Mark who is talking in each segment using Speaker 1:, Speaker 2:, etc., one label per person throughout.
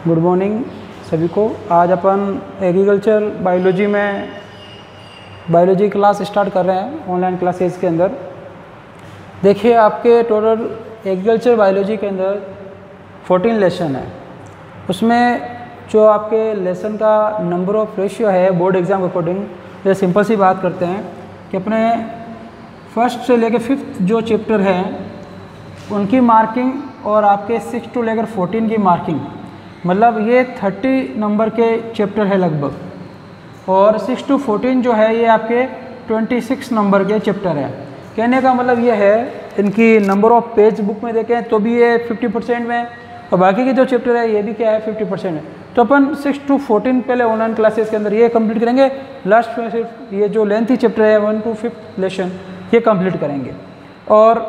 Speaker 1: Good morning सभी को। आज अपन एग्रीकल्चर बायोलॉजी में बायोलॉजी क्लास स्टार्ट कर रहे हैं ऑनलाइन क्लासेस के अंदर। देखिए आपके टोटल एग्रीकल्चर बायोलॉजी के अंदर 14 लेसन है। उसमें जो आपके लेसन का नंबर ऑफ रेशियो है बोर्ड एग्ज़ाम के अकॉर्डिंग, जैसे सिंपल सी बात करते हैं कि अपने फर्स्ट से लेकर 5th जो चैप्टर हैं उनकी मार्किंग और आपके 6 to लेकर 14 की मार्किंग, मतलब ये 30 नंबर के चैप्टर है लगभग, और 6 to 14 जो है ये आपके 26 नंबर के चैप्टर है। कहने का मतलब ये है इनकी नंबर ऑफ पेज बुक में देखें तो भी ये 50% में, और बाकी के जो चैप्टर है ये भी क्या है 50% है। तो अपन 6 to 14 पहले ऑनलाइन क्लासेस के अंदर ये कंप्लीट करेंगे। लास्ट में सिर्फ ये जो लेंथी चैप्टर है 1 to 5th लेसन ये कंप्लीट करेंगे। और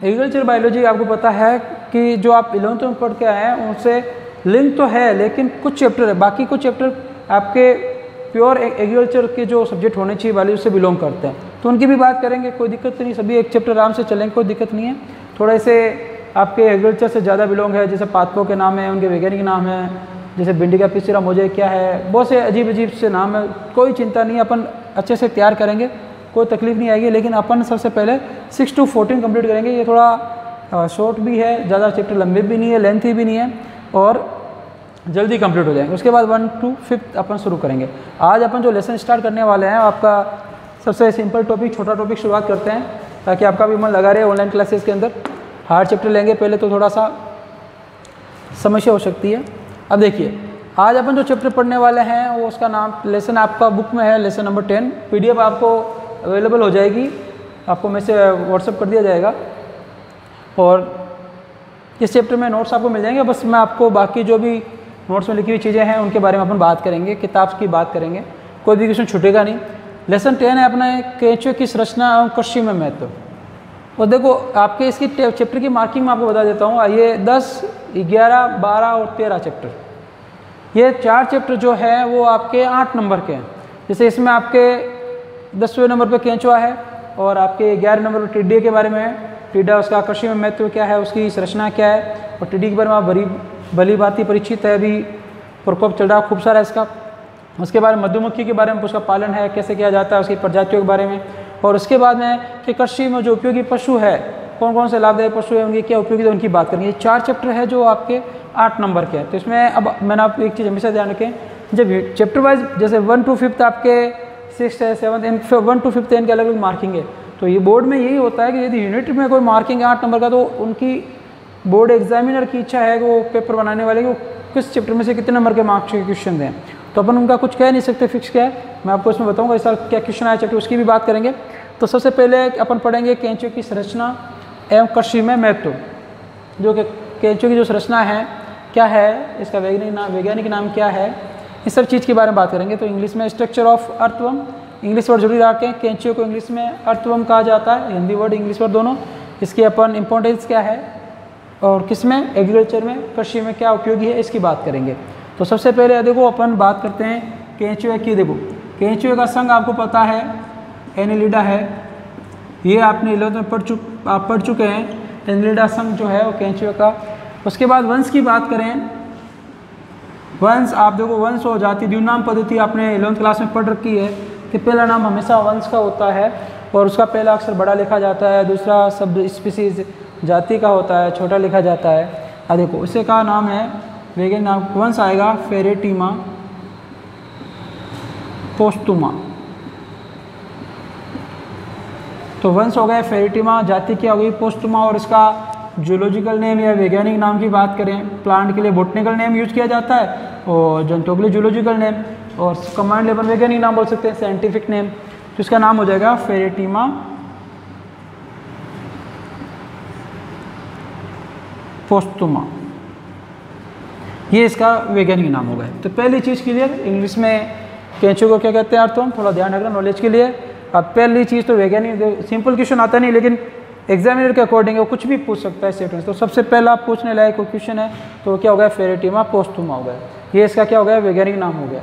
Speaker 1: एग्रीकल्चर बायोलॉजी आपको पता है कि जो आप 11th में पढ़ के आए हैं उनसे लिंक तो है, लेकिन कुछ चैप्टर है, बाकी कुछ चैप्टर आपके प्योर एग्रीकल्चर के जो सब्जेक्ट होने चाहिए वाले उससे बिलोंग करते हैं, तो उनकी भी बात करेंगे। कोई दिक्कत नहीं, सभी एक चैप्टर आराम से चलेंगे, कोई दिक्कत नहीं है। थोड़ा से आपके एग्रीकल्चर से ज़्यादा बिलोंग है, जैसे पादपों के नाम है, उनके वैज्ञानिक नाम है, जैसे भिंडी का पिसिरा मोजे क्या है, बहुत से अजीब अजीब से नाम है। कोई चिंता नहीं, अपन अच्छे से तैयार करेंगे, कोई तकलीफ नहीं आएगी। लेकिन अपन सबसे पहले 6 to 14 कंप्लीट करेंगे। ये थोड़ा शॉर्ट भी है, ज़्यादा चैप्टर लंबे भी नहीं है, लेंथी भी नहीं है, और जल्दी कंप्लीट हो जाएंगे। उसके बाद 1 to 5th अपन शुरू करेंगे। आज अपन जो लेसन स्टार्ट करने वाले हैं, आपका सबसे सिंपल टॉपिक, छोटा टॉपिक शुरुआत करते हैं ताकि आपका भी मन लगा रहे ऑनलाइन क्लासेस के अंदर। हार्ड चैप्टर लेंगे पहले तो थोड़ा सा समस्या हो सकती है। अब देखिए आज अपन जो चैप्टर पढ़ने वाले हैं वो उसका नाम लेसन आपका बुक में है, लेसन नंबर 10। PDF आपको अवेलेबल हो जाएगी, आपको मैसेज व्हाट्सएप कर दिया जाएगा, और इस चैप्टर में नोट्स आपको मिल जाएंगे। बस मैं आपको बाकी जो भी नोट्स में लिखी हुई चीज़ें हैं उनके बारे में अपन बात करेंगे, किताब की बात करेंगे, कोई भी क्वेश्चन छूटेगा नहीं। लेसन 10 है अपना केंचुए की संरचना एवं कृषि में महत्व। और देखो आपके इसकी चैप्टर की मार्किंग मैं आपको बता देता हूँ। ये 10, 11, 12 और 13 चैप्टर, ये 4 चैप्टर जो है वो आपके 8 नंबर के हैं। जैसे इसमें आपके 10वें नंबर पर केंचुआ है, और आपके 11 नंबर पर टिड्डे के बारे में है। टिड्डा उसका कृषि में महत्व क्या है, उसकी संरचना क्या है, और टिड्डी के बारे में आप भली भांति परिचित है। अभी प्रकोप चल रहा खूब सारा इसका। उसके बाद मधुमक्खी के बारे में, उसका पालन है कैसे किया जाता है, उसकी प्रजातियों के बारे में। और उसके बाद में कि कृषि में जो उपयोगी पशु है, कौन कौन से लाभदायक पशु है, उनकी क्या उपयोगिता, उनकी बात करेंगे। ये 4 चैप्टर है जो आपके 8 नंबर के हैं। तो इसमें अब मैंने आपको एक चीज़ हमेशा ध्यान रखें, जब चैप्टर वाइज जैसे 1 to 5th आपके 6th है, 7th, 1 to 5th इनके अलग अलग मार्किंग है। तो ये बोर्ड में यही होता है कि यदि यूनिट में कोई मार्किंग है 8 नंबर का, तो उनकी बोर्ड एग्जामिनर की इच्छा है कि वो पेपर बनाने वाले को किस चैप्टर में से कितने नंबर के मार्क्स के क्वेश्चन दें। तो अपन उनका कुछ कह नहीं सकते, फिक्स क्या है। मैं आपको इसमें बताऊंगा इस साल क्या क्वेश्चन आया चैप्टर, उसकी भी बात करेंगे। तो सबसे पहले अपन पढ़ेंगे केंचुए की संरचना एवं कृषि में महत्व। जो कि केंचुए की जो संरचना है क्या है, इसका वैज्ञानिक नाम क्या है, इस सब चीज़ के बारे में बात करेंगे। तो इंग्लिश में structure of earthworm, English word जरूर रखें। केंचुए को इंग्लिश में अर्थवर्म कहा जाता है, हिंदी वर्ड इंग्लिश वर्ड दोनों। इसकी अपन इंपॉर्टेंस क्या है, और किस में, एग्रीकल्चर में, कृषि में क्या उपयोगी है, इसकी बात करेंगे। तो सबसे पहले देखो अपन बात करते हैं केंचुए की। देखो केंचुए का संघ आपको पता है एनिलिडा है, ये आपने 11th में पढ़ चुके हैं। एनिलिडा संघ जो है वो केंचुए का। उसके बाद वंश की बात करें, वंश आप देखो वंश हो जाती द्विनाम पद्धति आपने 11th क्लास में पढ़ रखी है कि पहला नाम हमेशा वंश का होता है, और उसका पहला अक्षर बड़ा लिखा जाता है, दूसरा शब्द स्पीसीज जाति का होता है, छोटा लिखा जाता है। अब देखो इसे का नाम है वैज्ञानिक नाम, वंश आएगा फेरेटिमा पोस्टुमा। तो वंश हो गया फेरेटिमा, जाति क्या होगी पोस्टुमा, और इसका जूलॉजिकल नेम या वैज्ञानिक नाम की बात करें, प्लांट के लिए बोटनिकल नेम यूज किया जाता है, और जंतुओं के लिए जूलॉजिकल नेम, और कमांड लेवल वैज्ञानिक नाम बोल सकते हैं, साइंटिफिक नेम। तो इसका नाम हो जाएगा फेरेटिमा पोस्टुमा, ये इसका वैज्ञानिक नाम हो गया। तो पहली चीज़ क्लियर, इंग्लिश में केंचुए को क्या कहते हैं अर्थवर्म, थोड़ा ध्यान रखना नॉलेज के लिए। अब पहली चीज़ तो वैज्ञानिक, सिंपल क्वेश्चन आता नहीं, लेकिन एग्जामिनर के अकॉर्डिंग वो कुछ भी पूछ सकता है सेक्टर। तो सबसे पहला पूछने लायक कोई क्वेश्चन है तो क्या हो गया, फेरेटिमा पोस्टुमा हो गया, ये इसका क्या हो गया, वैज्ञानिक नाम हो गया।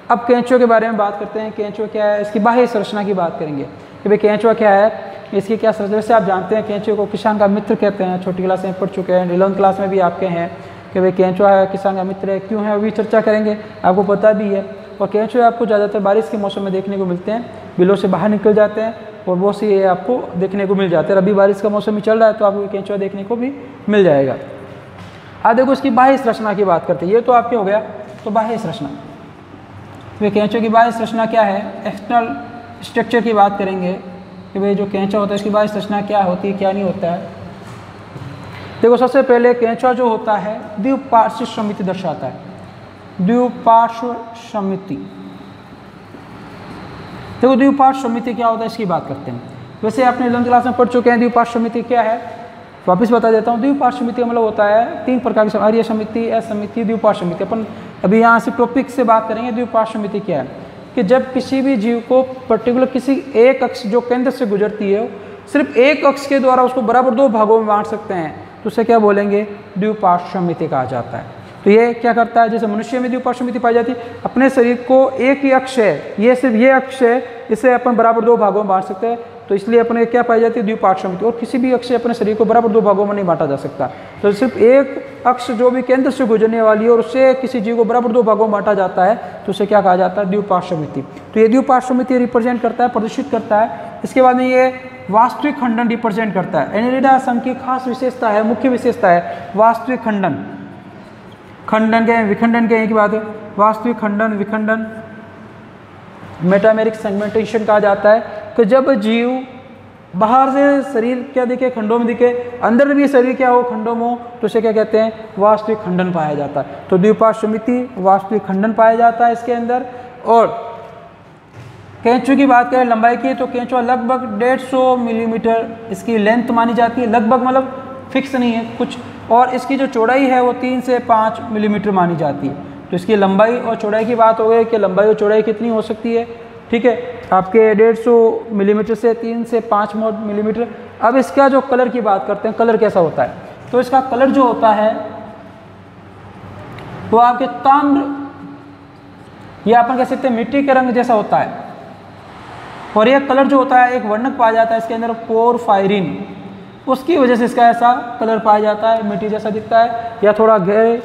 Speaker 1: अब केंचुए के बारे में बात करते हैं। केंचुआ क्या है, इसकी बाह्य संरचना की बात करेंगे कि भाई केंचुआ क्या है, इसकी क्या संरचना। जैसे आप जानते हैं केंचुए को किसान का मित्र कहते हैं, छोटी क्लास में पढ़ चुके हैं, 11th क्लास में भी आपके हैं। कि भाई केंचुआ है किसान का मित्र है, क्यों है, अभी चर्चा करेंगे, आपको पता भी है। और केंचुए आपको ज़्यादातर बारिश के मौसम में देखने को मिलते हैं, बिलों से बाहर निकल जाते हैं और बहुत सी ये आपको देखने को मिल जाते हैं। अभी बारिश का मौसम ही चल रहा है तो आपको केंचुआ देखने को भी मिल जाएगा। अब देखो इसकी बाह्य संरचना की बात करते हैं, ये तो आपके हो गया। तो बाह्य संरचना, तो केंचुए की बाह्य संरचना क्या है, एक्सटर्नल स्ट्रक्चर की बात करेंगे कि भाई जो केंचुआ होता है इसकी बाह्य संरचना क्या होती है, क्या नहीं होता है। देखो सबसे पहले केंचुआ जो होता है द्विपार्श्व समिति दर्शाता है, द्विपार्श्व समिति। देखो द्विपार्श्व समिति क्या होता है इसकी बात करते हैं। वैसे आपने 11वीं क्लास में पढ़ चुके हैं द्विपार्श्व समिति क्या है, वापस बता देता हूँ। द्विपार्श्व समिति का मतलब होता है 3 प्रकार की, आर्य समिति, असमिति, द्विपार्श्व समिति। अपन अभी यहाँ से टॉपिक से बात करेंगे द्विपार्श्व समिति क्या है, कि जब किसी भी जीव को पर्टिकुलर किसी एक अक्ष जो केंद्र से गुजरती है सिर्फ एक अक्ष के द्वारा उसको बराबर 2 भागों में बांट सकते हैं, तो उसे क्या बोलेंगे, द्विपार्श्व समिति कहा जाता है। तो ये क्या करता है, जैसे मनुष्य में द्विपार्श्व समिति पाई जाती है, अपने शरीर को एक ही अक्ष है, ये सिर्फ ये अक्ष है, इसे अपन बराबर 2 भागों में बांट सकते हैं, तो इसलिए अपने क्या पाई जाती है, द्विपार्श्व समिति। और किसी भी अक्ष से अपने शरीर को बराबर 2 भागों में नहीं बांटा जा सकता, तो सिर्फ एक अक्ष जो भी केंद्र से गुजरने वाली है और उससे किसी जीव को बराबर 2 भागों में बांटा जाता है, तो उसे क्या कहा जाता है, द्विपार्श्व समिति। तो ये द्विपार्श्व समिति रिप्रेजेंट करता है, प्रदर्शित करता है। इसके बाद में ये वास्तविक खंडन रिप्रेजेंट करता है। एनेलिडा संघ की खास विशेषता है, मुख्य विशेषता है वास्तविक खंडन। खंडन के विखंडन के एक बात है, वास्तविक खंडन, विखंडन, मेटामेरिक सेगमेंटेशन कहा जाता है कि जब जीव बाहर से शरीर क्या दिखे, खंडों में दिखे, अंदर भी शरीर क्या हो, खंडों में हो, तो उसे क्या कहते हैं, वास्तविक खंडन पाया जाता है। तो द्विपार्श्व समिति वास्तविक खंडन पाया जाता है इसके अंदर। और केंचुए की बात करें लंबाई की, तो केंचुआ लगभग 150 मिलीमीटर इसकी लेंथ मानी जाती है, लगभग मतलब फिक्स नहीं है कुछ। और इसकी जो चौड़ाई है वो 3 से 5 मिलीमीटर मानी जाती है। तो इसकी लंबाई और चौड़ाई की बात हो गई कि लंबाई और चौड़ाई कितनी हो सकती है, ठीक है, आपके 150 मिलीमीटर से 3 से 5 मिलीमीटर। अब इसका जो कलर की बात करते हैं, कलर कैसा होता है, तो इसका कलर जो होता है वो आपके ताम्र या अपन कह सकते हैं मिट्टी के रंग जैसा होता है। और यह कलर जो होता है एक वर्णक पाया जाता है इसके अंदर, पोरफायरिन, उसकी वजह से इसका ऐसा कलर पाया जाता है, मिट्टी जैसा दिखता है या थोड़ा गहरे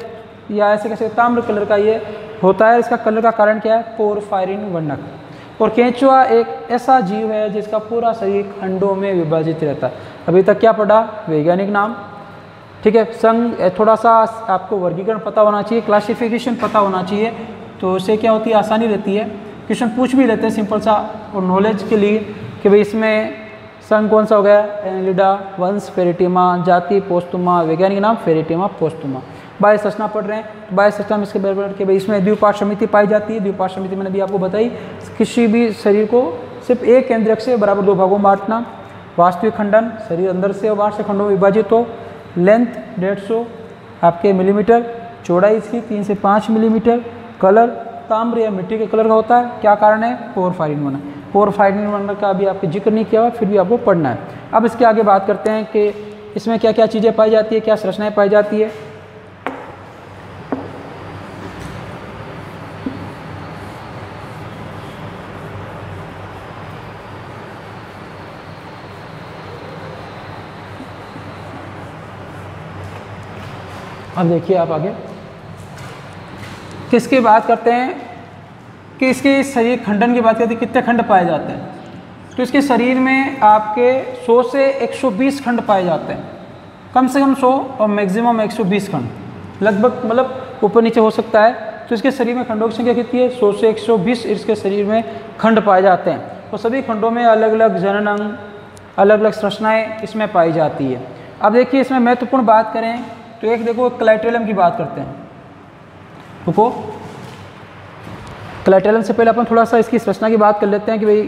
Speaker 1: या ऐसे कैसे ताम्र कलर का ये होता है। इसका कलर का कारण क्या है, पोरफायरिन वर्णक। और केंचुआ एक ऐसा जीव है जिसका पूरा शरीर खंडों में विभाजित रहता है। अभी तक क्या पढ़ा, वैज्ञानिक नाम, ठीक है, संघ, थोड़ा सा आपको वर्गीकरण पता होना चाहिए, क्लासिफिकेशन पता होना चाहिए, तो उससे क्या होती है, आसानी रहती है। क्वेश्चन पूछ भी लेते हैं सिंपल सा और नॉलेज के लिए कि भाई इसमें संघ कौन सा हो गया, एनेलिडा, वंश फेरेटिमा, जाति पोस्तुमा, वैज्ञानिक नाम फेरेटिमा पोस्तुमा। बाह्य संरचना पढ़ रहे हैं, तो बाह्य संरचना में इसके बराबर के भाई इसमें द्विपार्श्व समिति पाई जाती है। द्विपार्श्व समिति मैंने भी आपको बताई, किसी भी शरीर को सिर्फ एक केंद्रक से बराबर 2 भागों में बांटना, वास्तविक खंडन, शरीर अंदर से और बाहर से खंडों में विभाजित हो, लेंथ 150 आपके मिलीमीटर, चौड़ाई इसकी 3 से 5 मिलीमीटर, कलर ताम्र या मिट्टी के कलर का होता है। क्या कारण है, पोरफायरिन वर्णक। पोरफायरिन वर्णक का अभी आपके जिक्र नहीं किया हुआ, फिर भी आपको पढ़ना है। अब इसके आगे बात करते हैं कि इसमें क्या क्या चीज़ें पाई जाती है, क्या संरचनाएं पाई जाती है। अब देखिए आप आगे किसकी बात करते हैं कि इसके शरीर खंडन की बात करते हैं, कितने खंड पाए जाते हैं। तो इसके शरीर में आपके 100 से 120 खंड पाए जाते हैं, कम से कम 100 और मैक्सिमम 120 खंड, लगभग मतलब ऊपर नीचे हो सकता है। तो इसके शरीर में खंडों की संख्या कितनी है, 100 से 120 इसके शरीर में खंड पाए जाते हैं। और सभी खंडों में अलग अलग जनन अंग, अलग अलग संरचनाएँ इसमें पाई जाती है। अब देखिए इसमें महत्वपूर्ण बात करें तो एक देखो क्लाइटेलम की बात करते हैं। रुको, क्लाइटेलम से पहले अपन थोड़ा सा इसकी संरचना की बात कर लेते हैं कि भाई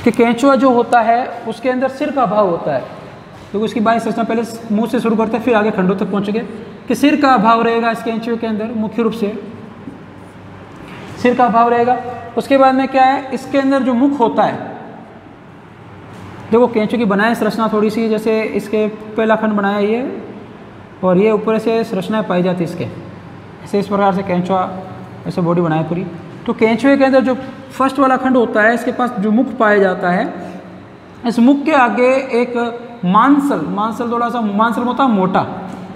Speaker 1: कि केंचुआ जो होता है उसके अंदर सिर का अभाव होता है। तो उसकी बात संरचना पहले मुंह से शुरू करते हैं, फिर आगे खंडों तक पहुंचेंगे कि सिर का अभाव रहेगा इस केंचुए के अंदर, मुख्य रूप से सिर का अभाव रहेगा। उसके बाद में क्या है, इसके अंदर जो मुख होता है, देखो केंचुए की बनाए संरचना थोड़ी सी, जैसे इसके पहला खंड बनाया ये और ये ऊपर से संरचनाएं पाई जाती है इसके, ऐसे इस प्रकार से केंचुआ ऐसे बॉडी बनाए पूरी। तो केंचुए के अंदर जो फर्स्ट वाला खंड होता है, इसके पास जो मुख पाया जाता है, इस मुख के आगे एक मांसल, मांसल थोड़ा सा, मांसल होता है मोटा,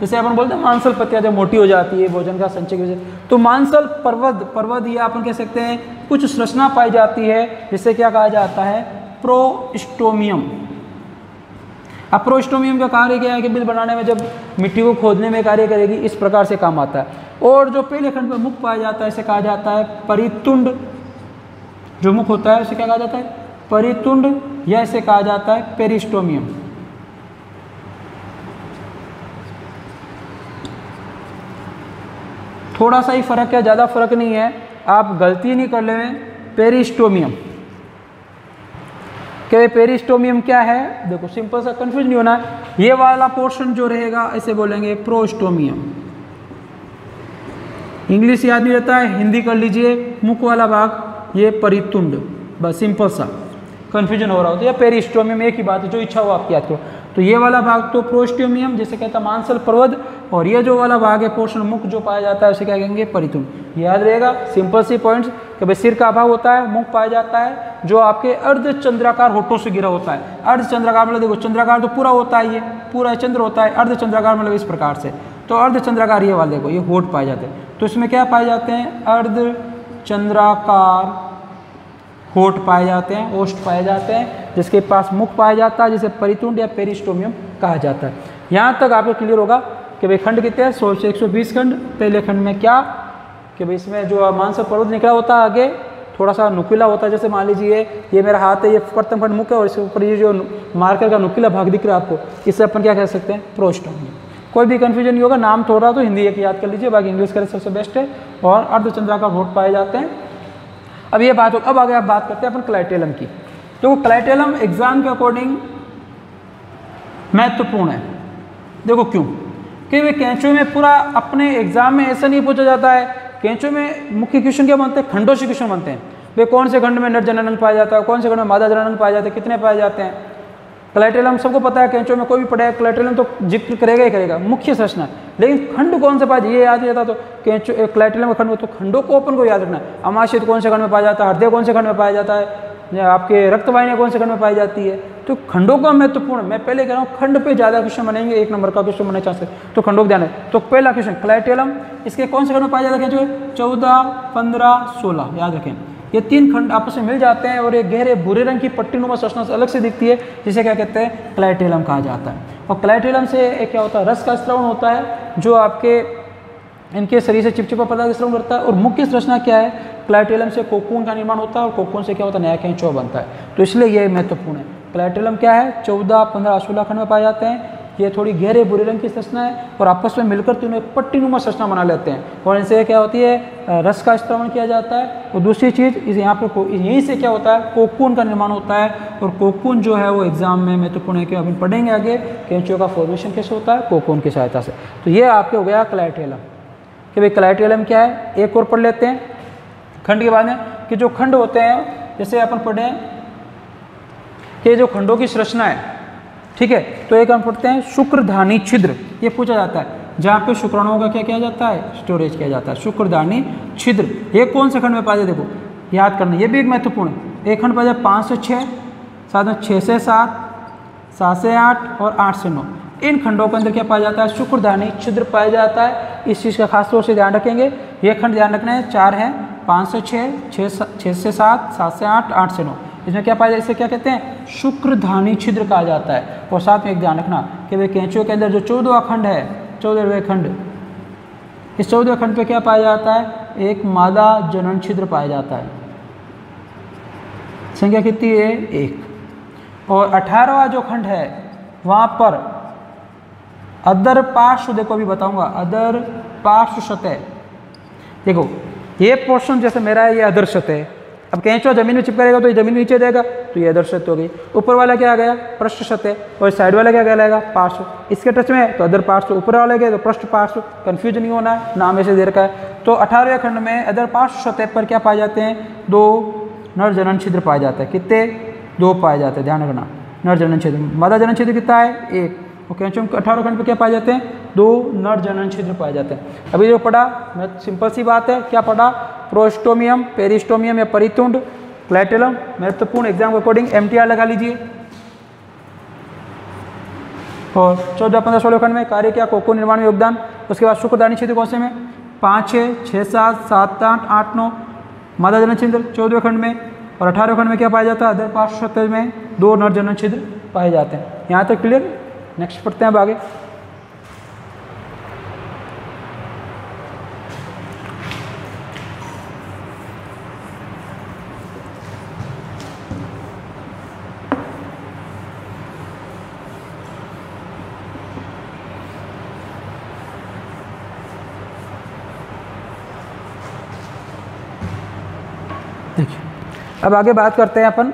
Speaker 1: जैसे अपन बोलते हैं मांसल पत्तियाँ जब मोटी हो जाती है भोजन का संचय की वजह से, तो मांसल पर्वत, पर्वत ये अपन कह सकते हैं कुछ संरचना पाई जाती है जिसे क्या कहा जाता है, प्रोस्टोमियम। अब प्रोस्टोमियम का कार्य क्या है कि बिल बनाने में, जब मिट्टी को खोदने में कार्य करेगी, इस प्रकार से काम आता है। और जो पहले खंड में मुख पाया जाता है इसे कहा जाता है परितुंड, जो मुख होता है उसे क्या कहा जाता है, परितुंड, या इसे कहा जाता है पेरिस्टोमियम। थोड़ा सा ही फर्क है, ज़्यादा फर्क नहीं है, आप गलती नहीं कर लें। पेरिस्टोमियम, क्या पेरिस्टोमियम क्या है, देखो सिंपल सा, कंफ्यूज नहीं होना है। ये वाला पोर्शन जो रहेगा इसे बोलेंगे प्रोस्टोमियम। इंग्लिश याद नहीं रहता है, हिंदी कर लीजिए, मुख वाला भाग ये परितुंड, बस सिंपल सा, कंफ्यूजन हो रहा हो तो ये पेरिस्टोमियम, एक ही बात है, जो इच्छा हो आपकी याद करो। तो ये वाला भाग तो प्रोस्टोमियम जिसे कहता है मांसल पर्वत, और ये जो वाला भाग है पोर्शन मुख जो पाया जाता है उसे क्या कहेंगे, परितुंड। याद रहेगा, सिंपल सी पॉइंट्स कि भाई सिर का अभाव होता है, मुख पाया जाता है जो आपके अर्धचंद्राकार होठों से घिरा होता है। अर्धचंद्राकार मतलब देखो चंद्राकार तो पूरा होता है, ये पूरा चंद्र होता है, अर्धचंद्राकार मतलब इस प्रकार से, तो अर्धचंद्राकार ये वाले देखो, ये होठ पाए जाते हैं। तो इसमें क्या पाए जाते हैं, अर्धचंद्राकार होठ पाए जाते हैं, ओष्ठ पाए जाते हैं, जिसके पास मुख पाया जाता है, जिसे परितुंड या पेरिस्टोमियम कहा जाता है। यहाँ तक आपको क्लियर होगा कि भाई खंड कितने हैं, 100 से 120 खंड। पहले खंड में क्या कि भाई इसमें जो मांसल पर्वत निकला होता है, आगे थोड़ा सा नुकीला होता है, जैसे मान लीजिए ये मेरा हाथ है, ये प्रथम खंड मुख है, और इसके ऊपर ये जो मार्कर का नुकीला भाग दिख रहा है आपको, इससे अपन क्या कह सकते हैं, प्रोस्टोमियम। कोई भी कन्फ्यूजन नहीं होगा, नाम थोड़ा तो हिंदी एक याद कर लीजिए, बाकी इंग्लिश करें सबसे बेस्ट है। और अर्धचंद्राकार होठ पाए जाते हैं। अब ये बात हो, अब आगे आप बात करते हैं अपन क्लाइटेलम की। तो क्लाइटेलम एग्जाम के अकॉर्डिंग महत्वपूर्ण है। देखो क्यों, कि वे कैंचों में पूरा अपने एग्जाम में ऐसा नहीं पूछा जाता है। कैंचों में मुख्य क्वेश्चन क्या बनते हैं, खंडों से क्वेश्चन बनते हैं। वे कौन से खंड में नर जननांग पाया जाता है, कौन से खंड में मादा जननांग पाया जाता है, कितने पाए जाते हैं। क्लाइटेलम सबको पता है, कैंचों में कोई भी पढ़ेगा क्लाइटेलम तो जिक्र करेगा ही करेगा, मुख्य संरचना। लेकिन खंड कौन से पाया, ये याद नहीं रहता, तो कैंचो क्लाइटेलम का खंड हो तो खंडों को अपन को याद रखना है। अमाशय कौन से खंड में पाया जाता है, हृदय कौन से खंड में पाया जाता है, या आपके रक्तवाहिनियाँ कौन से खंड में पाई जाती है। तो खंडों का महत्वपूर्ण, मैं पहले कह रहा हूँ खंड पे ज़्यादा क्वेश्चन बनेंगे, 1 नंबर का क्वेश्चन बनने चांस है, तो खंडों को ध्यान है। तो पहला क्वेश्चन क्लाइटेलम, इसके कौन से खंड में पाया जाता है, जो 14, 15, 16 याद रखें। ये 3 खंड आपस में मिल जाते हैं और एक गहरे भूरे रंग की पट्टीनुमा संरचना से अलग से दिखती है, जिसे क्या कहते हैं, क्लाइटेलम कहा जाता है। और क्लाइटेलम से एक क्या होता है, रस का स्रावन होता है, जो आपके इनके शरीर से चिपचिपा पदार्थ का स्रावन करता है। और मुख्य संरचना क्या है, क्लाइटेलम से कोकून का निर्माण होता है, और कोकून से क्या होता है, नया कैंचो बनता है। तो इसलिए ये महत्वपूर्ण है। क्लाइटेलम क्या है, 14, 15, 16 खंड में पाए जाते हैं। ये थोड़ी गहरे भूरे रंग की संरचना है, और आपस में मिलकर तीनों एक पट्टीनुमा संरचना बना लेते हैं, और इनसे क्या होती है, रस का स्रावन किया जाता है। और दूसरी चीज़, इस यहाँ पर यहीं से क्या होता है, कोकून का निर्माण होता है। और कोकून जो है वो एग्जाम में महत्वपूर्ण है, कि अभी पढ़ेंगे आगे कैंचो का फॉर्मेशन कैसे होता है, कोकून की सहायता से। तो ये आपके हो गया क्लाइटेलम, कि भाई क्लाइटेलम क्या है। एक और पढ़ लेते हैं खंड के बाद में, कि जो खंड होते हैं, जैसे अपन पढ़े कि जो खंडों की संरचना है, ठीक है। तो एक हम पढ़ते हैं शुक्रधानी छिद्र, ये पूछा जाता है, जहाँ पे शुक्राणुओं का क्या किया जाता है, स्टोरेज किया जाता है। शुक्रधानी छिद्र ये कौन से खंड में पाया जाए, देखो याद करना, ये भी एक महत्वपूर्ण है। एक खंड पाया जाए 5 से 6, साथ में 6 से 7, 7 से 8 और 8 से 9। इन खंडों के अंदर क्या पाया जाता है, शुक्रधानी छिद्र पाया जाता है। इस चीज़ का खास तौर से ध्यान रखेंगे। ये खंड ध्यान रखना है, 4 हैं, 5 से 6, 6 से 7, 7 से 8, 8 से 9। इसमें क्या पाया जाए, इसे क्या कहते हैं, शुक्रधानी छिद्र कहा जाता है। और साथ में एक ध्यान रखना कि भाई कैंचो के अंदर जो 14वां खंड है, 14वें खंड, इस 14वें खंड पे क्या पाया जाता है, एक मादा जनन छिद्र पाया जाता है। संख्या कितनी है, 1। और 18वां जो खंड है वहाँ पर अदर पार्श्व, देखो अभी बताऊंगा, अदर पार्श्व सतह। देखो ये पोर्शन जैसे मेरा है, ये अदर सतह। अब कैंचो जमीन में चिपका रहेगा तो ये जमीन नीचे जाएगा, तो ये अदर सतह हो गई। ऊपर वाला क्या आ गया, पृष्ठ सतह, और साइड वाला क्या कहलाएगा, पार्श्व। इसके टच में है तो अदर पार्श्व, ऊपर वाला गया तो पृष्ठ पार्श्व। कन्फ्यूज नहीं होना है, नाम ऐसे दे रखा है। तो 18वें खंड में अदर पार्श्व सतह पर क्या पाए जाते हैं, 2 नर जनन छिद्र पाए जाते हैं। कितने, 2 पाए जाते हैं, ध्यान रखना। नर जनन छिद्र, मादा जनन छिद्र कितना है, 1। और कैंचो 18 खंड पे क्या पाए जाते हैं, 2 नर जनन छिद्र पाए जाते हैं। अभी जो पढ़ा, मैं सिंपल सी बात है, क्या पढ़ा, प्रोस्टोमियम, पेरिस्टोमियम या परितुंड, क्लाइटेलम। महत्वपूर्ण, एग्जाम के अकॉर्डिंग MTR लगा लीजिए। और 14, 15, 16 खंड में कार्य क्या कोको निर्माण में योगदान। उसके बाद शुक्रदानी छिद्र कौन से में 5, 6, 6, 7, 7, 8, 8, 9 मादा जनन छिद्र 14वें खंड में। और 18वें खंड में क्या पाया जाता है अधर पार्श्व में 2 नर जनन छिद्र पाए जाते हैं। यहाँ तक क्लियर। नेक्स्ट पढ़ते हैं अब आगे। देखिए अब आगे बात करते हैं अपन।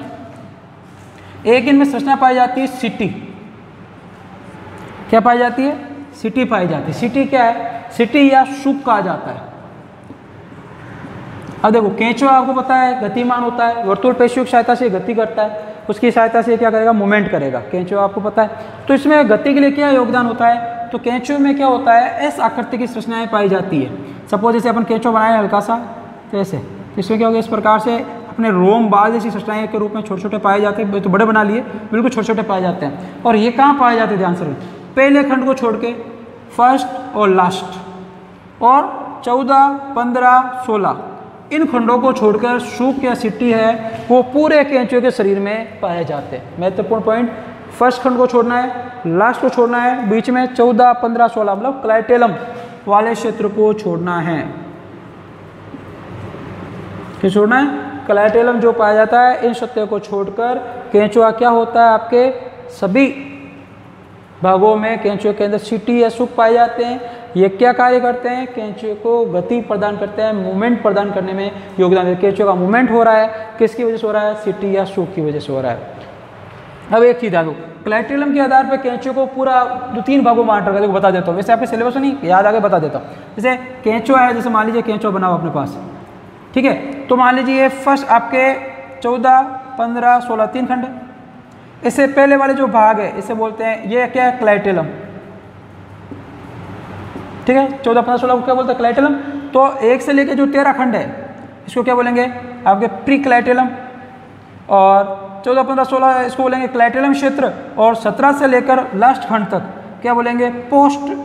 Speaker 1: एक इनमें संरचना पाई जाती है सिटी। क्या पाई जाती है सिटी पाई जाती है। सिटी क्या है सिटी या सूप कहा जाता है। अब देखो केंचुआ आपको पता है गतिमान होता है, वर्तुल पेशियों की सहायता से गति करता है, उसकी सहायता से क्या करेगा मूवमेंट करेगा। केंचुआ आपको पता है। तो इसमें गति के लिए क्या योगदान होता है तो केंचुए में क्या होता है एस आकृति की संरचनाएं पाई जाती है। सपोज जैसे अपन केंचुआ बनाए हल्का सा तो ऐसे, तो इसमें क्या होगा इस प्रकार से अपने रोम बाल जैसी संरचनाएं के रूप में छोटे छोटे पाए जाते हैं। तो बड़े बना लिए बिल्कुल छोटे छोटे पाए जाते हैं। और ये कहाँ पाए जाते हैं ध्यान से पहले खंड को छोड़ के फर्स्ट और लास्ट, और 14, 15, 16 इन खंडों को छोड़कर सूप या सिट्टी है वो पूरे केंचुए के शरीर में पाए जाते हैं। महत्वपूर्ण पॉइंट फर्स्ट खंड को छोड़ना है, लास्ट को छोड़ना है, बीच में 14, 15, 16 मतलब क्लाइटेलम वाले क्षेत्र को छोड़ना है। क्या छोड़ना है क्लाइटेलम जो पाया जाता है इन सत्यों को छोड़कर केंचुआ क्या होता है आपके सभी भागों में केंचुए के अंदर सिटी या सूप पाए जाते हैं। ये क्या कार्य करते हैं केंचुए को गति प्रदान करते हैं, मूवमेंट प्रदान करने में योगदान देते हैं। केंचुए का मूवमेंट हो रहा है किसकी वजह से हो रहा है सिटी या सूप की वजह से हो रहा है। अब एक चीज देखो क्लाइटेलम के आधार पर केंचुए को पूरा 2-3 भागों में बांट रखा है। बता देता हूँ वैसे आपके सिलेबस नहीं याद आगे बता देता हूँ। जैसे केंचुआ है, जैसे मान लीजिए केंचुआ बना हुआ अपने पास, ठीक है। तो मान लीजिए फर्स्ट आपके 14, 15, 16 3 खंड है। इससे पहले वाले जो भाग है इसे बोलते हैं ये क्या है क्लाइटेलम, ठीक है। 14, 15, 16 को क्या बोलते हैं क्लाइटेलम। तो 1 से लेकर जो 13 खंड है इसको क्या बोलेंगे आपके प्री क्लाइटेलम, और 14, 15, 16 इसको बोलेंगे क्लाइटेलम क्षेत्र, और 17 से लेकर लास्ट खंड तक क्या बोलेंगे पोस्ट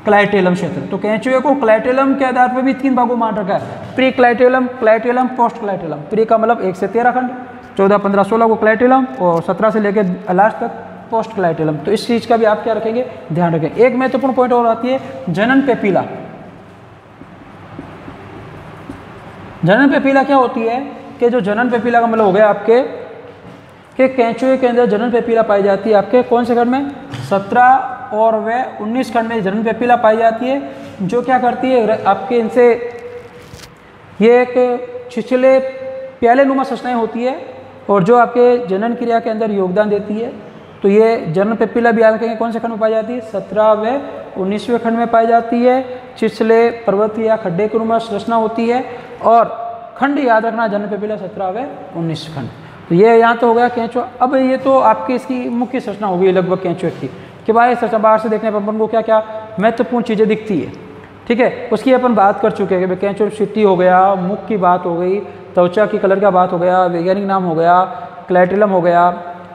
Speaker 1: क्लाइटेलम क्षेत्र। तो केंचुए को क्लाइटेलम के आधार पर भी 3 भागों में बांट रखा है, pre clitellum, clitellum, post clitellum. Pre का मतलब 1 से 13 खंड, 14, 15, 16 को क्लाइटेलम, और 17 से लेकर लास्ट तक पोस्ट क्लाइटेलम। तो इस चीज़ का भी आप क्या रखेंगे ध्यान रखें। एक महत्वपूर्ण पॉइंट और आती है जनन पेपीला। जनन पेपीला क्या होती है कि जो जनन पेपीला का मतलब हो गया आपके कि केंचुए के अंदर जनन पेपीला पाई जाती है आपके कौन से खंड में 17 और वे 19 खंड में जनन पेपीला पाई जाती है, जो क्या करती है आपके इनसे ये एक छिछले प्याले नुमा संरचनाएं होती है और जो आपके जनन क्रिया के अंदर योगदान देती है। तो ये जनन पेपीला भी याद रखेंगे कौन से खंड में पाई जाती है 17 व 19वें खंड में पाई जाती है। छिछले पर्वत या खड्डे के नुमा संरचना होती है, और खंड याद रखना जनन पेपीला 17 व 19 खंड। तो ये यहाँ तो हो गया केंचुआ। अब ये तो आपकी इसकी मुख्य संरचना होगी लगभग केंचुए की कि भाई संरचना बाहर से देखने पर अपन को क्या क्या महत्वपूर्ण चीज़ें दिखती है, ठीक है। उसकी अपन बात कर चुके हैं कि केंचुआ सिटी हो गया, मुख की बात हो गई, त्वचा की कलर का बात हो गया, वैज्ञानिक नाम हो गया, क्लाइटेलम हो गया,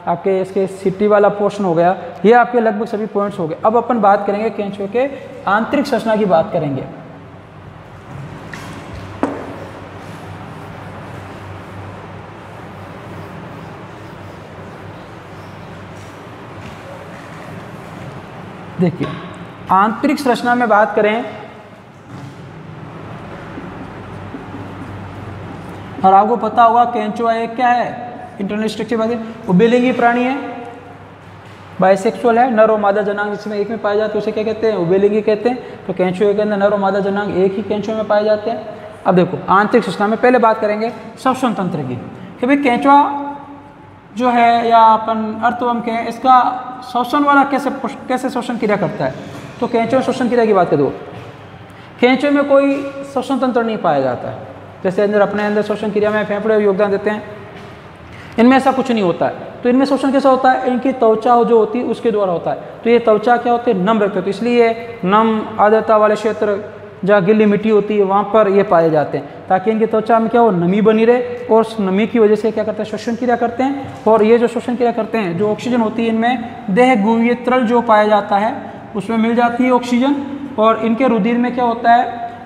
Speaker 1: आपके इसके सिटी वाला पोर्शन हो गया। ये आपके लगभग सभी पॉइंट्स हो गए। अब अपन बात करेंगे केंचुए के आंतरिक संरचना की बात करेंगे। देखिए आंतरिक संरचना में बात करें और आपको पता होगा केंचुआ एक क्या है इंटरनल स्ट्रक्चर बात है उभयलिंगी प्राणी है, बाइसेक्सुअल है, नर और मादा जनांग जिसमें एक में पाए जाते हैं उसे क्या कहते हैं उभयलिंगी कहते हैं। तो केंचुए के अंदर नर और मादा जनांग एक ही केंचुए में पाए जाते हैं। अब देखो आंतरिक संरचना में पहले बात करेंगे श्वसन तंत्र की कि भाई केंचुआ जो है या अपन अर्थवर्म के इसका श्वसन वाला कैसे श्वसन क्रिया करता है। तो केंचुए श्वसन क्रिया की बात करो, केंचुए में कोई श्वसन तंत्र नहीं पाया जाता है। जैसे अंदर अपने अंदर श्वसन क्रिया में फेफड़े योगदान देते हैं, इनमें ऐसा कुछ नहीं होता है। तो इनमें श्वसन कैसा होता है इनकी त्वचा जो होती है उसके द्वारा होता है। तो ये त्वचा क्या होती है नम रखते होते, इसलिए नम आर्द्रता वाले क्षेत्र जहाँ गीली मिट्टी होती है वहाँ पर ये पाए जाते हैं, ताकि इनकी त्वचा में क्या हो, नमी बनी रहे और उस नमी की वजह से क्या करते हैं, श्वसन क्रिया करते हैं। और ये जो श्वसन क्रिया करते हैं, जो ऑक्सीजन होती है इनमें देहगुह्य तरल जो पाया जाता है उसमें मिल जाती है ऑक्सीजन। और इनके रुधिर में क्या होता है,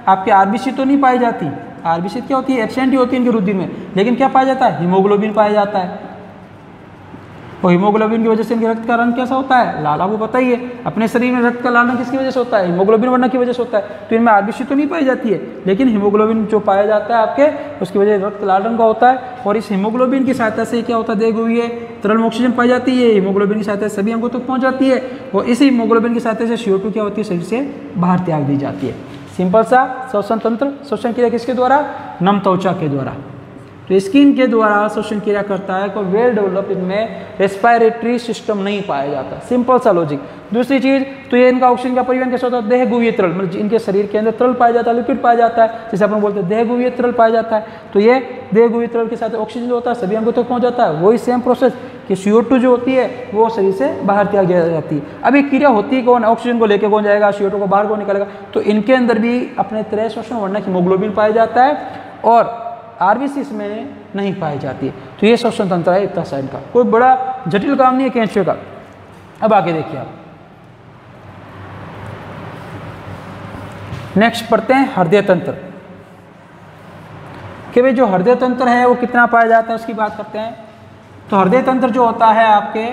Speaker 1: आपके आरबीसी तो नहीं पाई जाती, आरबीसी क्या होती है, एब्सेंट ही होती है इनके रुधिर में, लेकिन क्या पाया जाता है, हीमोग्लोबिन पाया जाता है। और हीमोग्लोबिन की वजह से इनके रक्त का रंग कैसा होता है, लाल। आपको पता ही है अपने शरीर में रक्त का लाल रंग किसकी वजह से होता है, हीमोग्लोबिन बढ़ने की वजह से होता है। तो इनमें आरबीसी तो नहीं पाई जाती है, लेकिन हीमोग्लोबिन जो पाया जाता है आपके, उसकी वजह से रक्त लाल रंग का होता है। और इस हीमोग्लोबिन की सहायता से क्या होता है, देहगुह्य तरल में ऑक्सीजन पाई जाती है, हीमोग्लोबिन की सहायता से सभी अंगों तक पहुँच जाती है। और इसी हीमोग्लोबिन की सहायता से CO2 क्या होती है, शरीर से बाहर त्याग दी जाती है। सिंपल सा श्वसन तंत्र, श्वसन क्रिया किसके द्वारा, नम त्वचा के द्वारा। तो स्किन के द्वारा श्वसन क्रिया करता है, कोई वेल डेवलप इनमें रेस्पिरेटरी सिस्टम नहीं पाया जाता। सिंपल सा लॉजिक। दूसरी चीज, तो ये इनका ऑक्सीजन का परिवहन कैसे होता है, देहगुह्य तरल, मतलब इनके शरीर के अंदर तरल पाया जाता है, लिक्विड पाया जाता है, जैसे अपन बोलते हैं देहगुह्य तरल पाया जाता है। तो ये देहगुह्य तरल के साथ ऑक्सीजन जो होता है सभी अंगों तक पहुंच जाता है। वही सेम प्रोसेस कि CO2 जो होती है वो शरीर से बाहर त्याग जाती है। अब ये क्रिया होती है कौन, ऑक्सीजन को लेकर कौन जाएगा, CO2 को बाहर कौन निकालेगा। तो इनके अंदर भी अपने तरह श्वसन वर्णक हीमोग्लोबिन पाया जाता है और आरबीसी इसमें नहीं पाई जाती है। तो ये श्वसन तंत्र है इतना सा इनका, कोई बड़ा जटिल काम नहीं है कैंसर का। अब आगे देखिए आप, नेक्स्ट पढ़ते हैं हृदय तंत्र, कि भाई जो हृदय तंत्र है वो कितना पाया जाता है उसकी बात करते हैं। तो हृदय तंत्र जो होता है आपके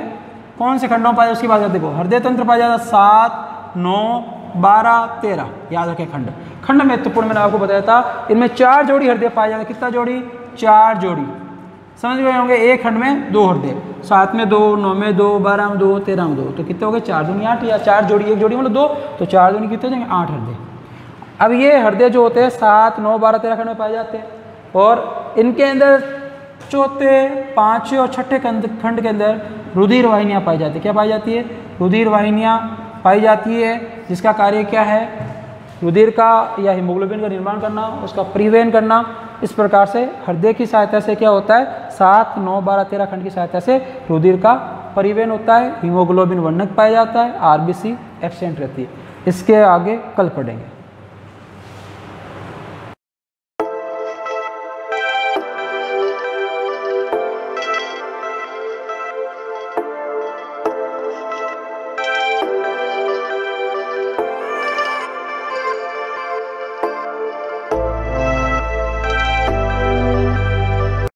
Speaker 1: कौन से खंडों में पाया जाता है उसकी बात करते हैं। देखो हृदय तंत्र पाया जाता है 7, 9, 12, 13, याद रखें खंड। खंड महत्वपूर्ण मैंने आपको बताया था, इनमें 4 जोड़ी हृदय पाया जाता है। कितना जोड़ी, 4 जोड़ी, समझ गए होंगे। एक खंड में 2 हृदय, 7 में 2, 9 में 2, 12 में 2, 13 में 2, तो कितने हो गए, 4 दूनी 8, या 4 जोड़ी, एक जोड़ी मतलब 2, तो 4 दूनी कितने हो जाएंगे, 8 हृदय। अब ये हृदय जो होते हैं 7, 9, 12, 13 खंड में पाए जाते हैं। और इनके अंदर चौथे, 5वें और 6ठे खंड के अंदर रुधिर वाहिनियाँ पाई जाती है। क्या पाई जाती है, रुधिर वाहिनियाँ पाई जाती है, जिसका कार्य क्या है, रुधिर का या हीमोग्लोबिन का निर्माण करना, उसका परिवहन करना। इस प्रकार से हृदय की सहायता से क्या होता है, 7, 9, 12, 13 खंड की सहायता से रुधिर का परिवहन होता है, हीमोग्लोबिन वर्णक पाया जाता है, आरबीसी एब्सेंट रहती है। इसके आगे कल पढ़ेंगे।